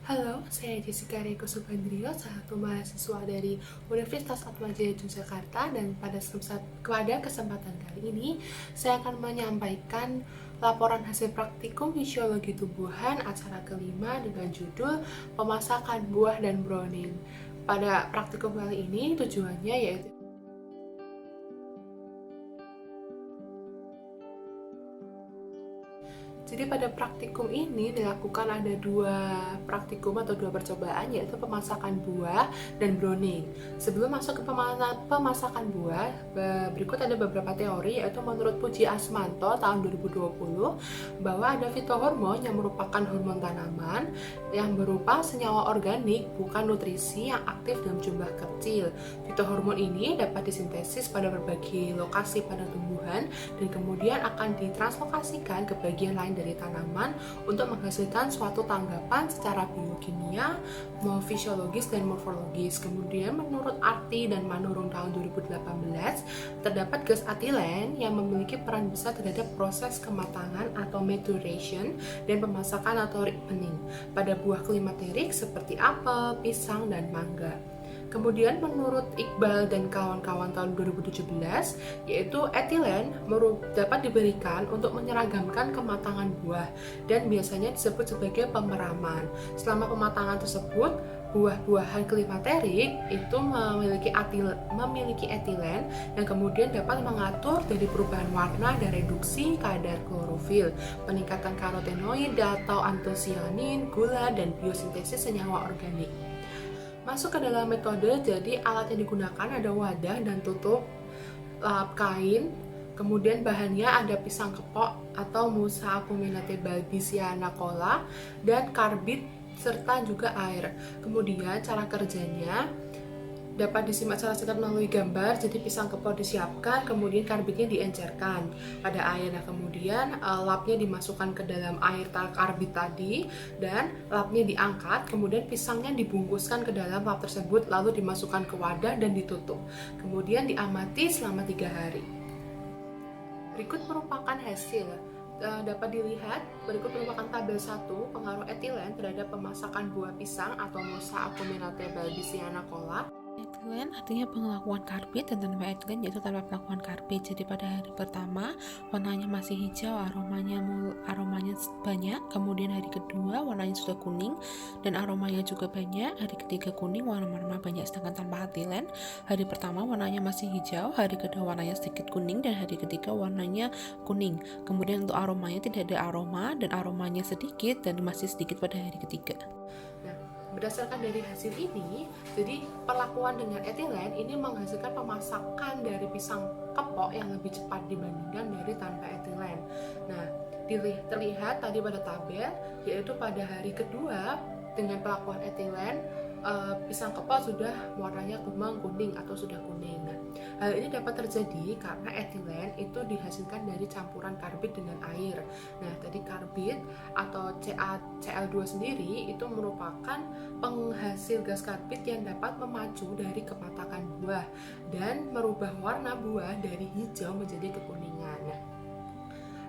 Halo, saya Jessica Reiko Subandrio, salah satu mahasiswa dari Universitas Atmajaya Yogyakarta, dan pada kesempatan kali ini saya akan menyampaikan laporan hasil praktikum fisiologi tumbuhan acara kelima dengan judul pemasakan buah dan browning. Pada praktikum kali ini tujuannya yaitu Jadi pada praktikum ini dilakukan ada dua praktikum atau dua percobaan, yaitu pemasakan buah dan browning. Sebelum masuk ke pemasakan buah, berikut ada beberapa teori, yaitu menurut Puji Asmanto tahun 2020 bahwa ada fitohormon yang merupakan hormon tanaman yang berupa senyawa organik bukan nutrisi yang aktif dalam jumlah kecil. Fitohormon ini dapat disintesis pada berbagai lokasi pada tumbuhan dan kemudian akan ditranslokasikan ke bagian lain dari tanaman untuk menghasilkan suatu tanggapan secara biokimia, fisiologis, dan morfologis. Kemudian menurut Arti dan Manurung tahun 2018, terdapat gas atilen yang memiliki peran besar terhadap proses kematangan atau maturation dan pemasakan atau ripening pada buah klimaterik seperti apel, pisang, dan mangga. Kemudian menurut Iqbal dan kawan-kawan tahun 2017, yaitu etilen dapat diberikan untuk menyeragamkan kematangan buah dan biasanya disebut sebagai pemeraman. Selama pematangan tersebut, buah-buahan klimaterik itu memiliki etilen yang kemudian dapat mengatur dari perubahan warna dan reduksi kadar klorofil, peningkatan karotenoid atau antosianin, gula, dan biosintesis senyawa organik. Masuk ke dalam metode, jadi alat yang digunakan ada wadah dan tutup lap kain, kemudian bahannya ada pisang kepok atau Musa acuminate balbisiana cola dan karbit serta juga air. Kemudian cara kerjanya dapat disimak secara singkat melalui gambar. Jadi pisang kepok disiapkan, kemudian karbitnya diencerkan pada air. Nah, kemudian lapnya dimasukkan ke dalam air karbit tadi dan lapnya diangkat, kemudian pisangnya dibungkuskan ke dalam lap tersebut lalu dimasukkan ke wadah dan ditutup. Kemudian diamati selama 3 hari. Berikut merupakan hasil. Dapat dilihat, berikut merupakan tabel 1 pengaruh etilen terhadap pemasakan buah pisang atau Musa acuminate balbisiana cola. Etilen artinya pengakuan karbit, dan tanpa etilen yaitu tanpa pengakuan karbit. Jadi pada hari pertama warnanya masih hijau, aromanya banyak. Kemudian hari kedua warnanya sudah kuning dan aromanya juga banyak. Hari ketiga kuning, warna banyak. Sedangkan tanpa etilen, hari pertama warnanya masih hijau, hari kedua warnanya sedikit kuning, dan hari ketiga warnanya kuning. Kemudian untuk aromanya tidak ada aroma dan aromanya sedikit dan masih sedikit pada hari ketiga. Berdasarkan dari hasil ini, jadi perlakuan dengan etilen ini menghasilkan pemasakan dari pisang kepok yang lebih cepat dibandingkan dari tanpa etilen. Nah, terlihat tadi pada tabel, yaitu pada hari kedua dengan perlakuan etilen, pisang kepok sudah warnanya kuning atau sudah kuning. Nah, hal ini dapat terjadi karena etilen itu dihasilkan dari campuran karbit dengan air. Nah, tadi karbit atau CaCl2 sendiri itu merupakan penghasil gas karbit yang dapat memacu dari kematangan buah dan merubah warna buah dari hijau menjadi kekuningan.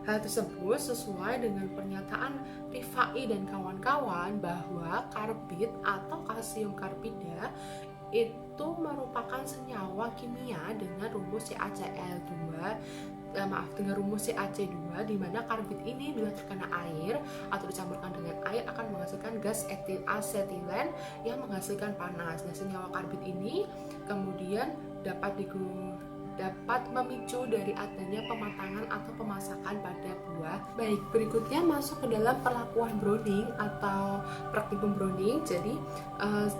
Hal tersebut sesuai dengan pernyataan Rifai dan kawan-kawan bahwa karbit atau kalsium karbida itu merupakan senyawa kimia dengan rumus dengan rumus CaC2, di mana karbit ini bila terkena air atau dicampurkan dengan air akan menghasilkan gas asetilen yang menghasilkan panas. Nah, senyawa karbit ini kemudian dapat memicu dari adanya pematangan atau pemasakan pada buah. Baik, berikutnya masuk ke dalam perlakuan browning atau praktikum browning. Jadi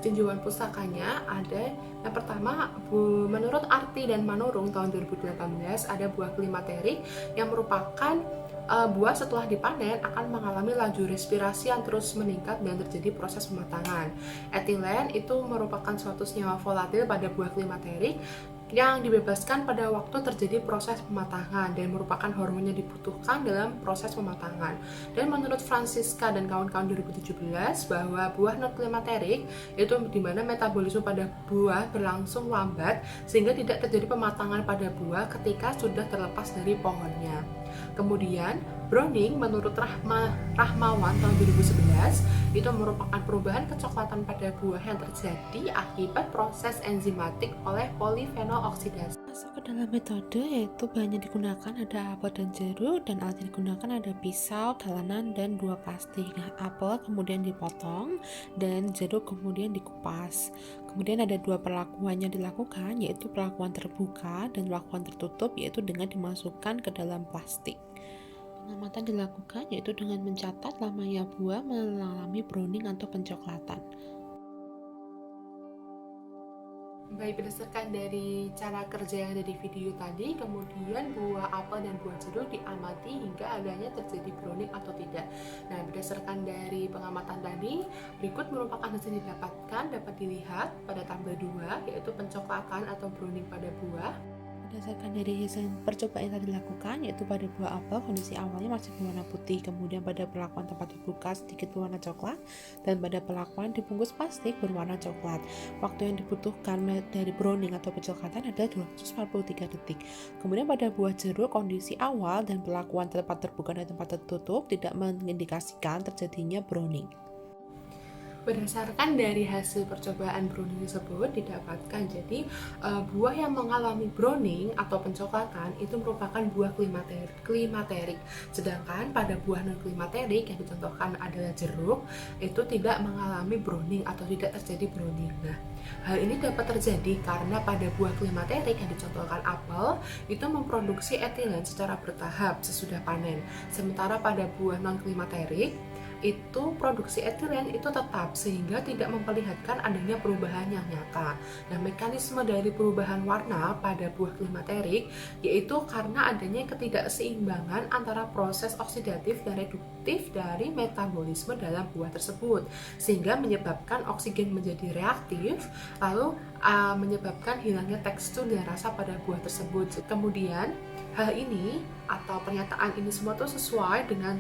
tinjauan pusakanya ada yang pertama, menurut Arti dan Manurung tahun 2018 ada buah klimaterik yang merupakan buah setelah dipanen akan mengalami laju respirasi yang terus meningkat dan terjadi proses pematangan. Etilen itu merupakan suatu senyawa volatil pada buah klimaterik yang dibebaskan pada waktu terjadi proses pematangan dan merupakan hormon yang dibutuhkan dalam proses pematangan. Dan menurut Francisca dan kawan-kawan 2017 bahwa buah non klimaterik itu di mana metabolisme pada buah berlangsung lambat sehingga tidak terjadi pematangan pada buah ketika sudah terlepas dari pohonnya. Kemudian browning menurut Rahmawan tahun 2011 itu merupakan perubahan kecoklatan pada buah yang terjadi akibat proses enzimatik oleh polifenol oksidasi. Masuk ke dalam metode yaitu bahan yang digunakan ada apel dan jeruk, dan alat yang digunakan ada pisau, dalanan, dan 2 plastik. Nah, apel kemudian dipotong dan jeruk kemudian dikupas. Kemudian ada 2 perlakuan yang dilakukan, yaitu perlakuan terbuka dan perlakuan tertutup, yaitu dengan dimasukkan ke dalam plastik. Pengamatan dilakukan yaitu dengan mencatat lamanya buah mengalami browning atau pencoklatan. Baik, berdasarkan dari cara kerja yang ada di video tadi, kemudian buah apel dan buah jeruk diamati hingga adanya terjadi browning atau tidak. Nah, berdasarkan dari pengamatan tadi, berikut merupakan hasil didapatkan dapat dilihat pada tabel 2, yaitu pencoklatan atau browning pada buah. Berdasarkan dari hasil percobaan yang telah dilakukan, yaitu pada buah apel kondisi awalnya masih berwarna putih, kemudian pada perlakuan tempat terbuka sedikit berwarna coklat, dan pada perlakuan dibungkus plastik berwarna coklat. Waktu yang dibutuhkan dari browning atau pencoklatan adalah 243 detik. Kemudian pada buah jeruk kondisi awal dan perlakuan tempat terbuka dan tempat tertutup tidak mengindikasikan terjadinya browning. Berdasarkan dari hasil percobaan browning tersebut didapatkan jadi buah yang mengalami browning atau pencoklatan itu merupakan buah klimaterik. Sedangkan pada buah non klimaterik yang dicontohkan adalah jeruk itu tidak mengalami browning atau tidak terjadi browning. Nah, hal ini dapat terjadi karena pada buah klimaterik yang dicontohkan apel itu memproduksi etilen secara bertahap sesudah panen. Sementara pada buah non klimaterik itu produksi etilen itu tetap sehingga tidak memperlihatkan adanya perubahan yang nyata. Nah, mekanisme dari perubahan warna pada buah klimaterik yaitu karena adanya ketidakseimbangan antara proses oksidatif dan reduktif dari metabolisme dalam buah tersebut sehingga menyebabkan oksigen menjadi reaktif lalu menyebabkan hilangnya tekstur dan rasa pada buah tersebut. Kemudian hal ini atau pernyataan ini semua itu sesuai dengan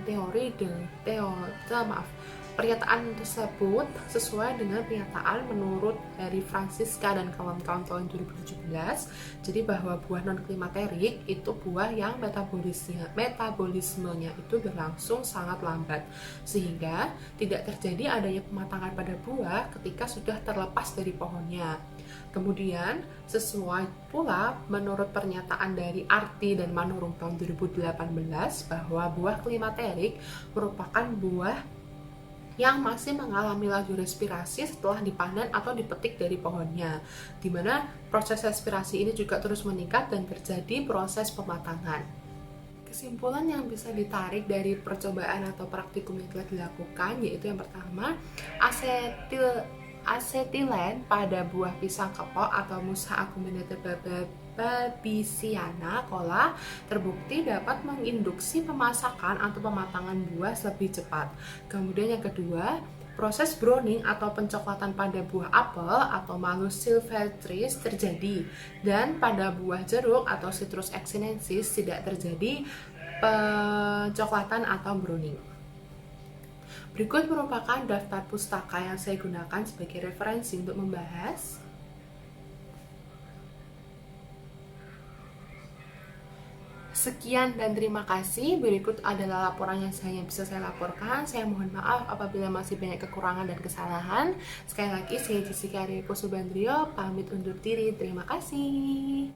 pernyataan tersebut sesuai dengan pernyataan menurut dari Francisca dan kawan-kawan tahun 2017. Jadi bahwa buah non klimaterik itu buah yang metabolismenya itu berlangsung sangat lambat sehingga tidak terjadi adanya pematangan pada buah ketika sudah terlepas dari pohonnya. Kemudian sesuai pula menurut pernyataan dari Arti dan Manorum tahun 2018 bahwa buah klimaterik merupakan buah yang masih mengalami laju respirasi setelah dipanen atau dipetik dari pohonnya, di mana proses respirasi ini juga terus meningkat dan terjadi proses pematangan. Kesimpulan yang bisa ditarik dari percobaan atau praktikum yang telah dilakukan yaitu yang pertama, asetilen pada buah pisang kepok atau Musa acuminator Babysiana cola terbukti dapat menginduksi pemasakan atau pematangan buah lebih cepat. Kemudian yang kedua, proses browning atau pencoklatan pada buah apel atau Malus sylvestris terjadi dan pada buah jeruk atau Citrus echinensis tidak terjadi pencoklatan atau browning. Berikut merupakan daftar pustaka yang saya gunakan sebagai referensi untuk membahas. Sekian dan terima kasih. Berikut adalah laporan yang bisa saya laporkan. Saya mohon maaf apabila masih banyak kekurangan dan kesalahan. Sekali lagi, saya Jessica Rieko Subandrio, pamit undur diri. Terima kasih.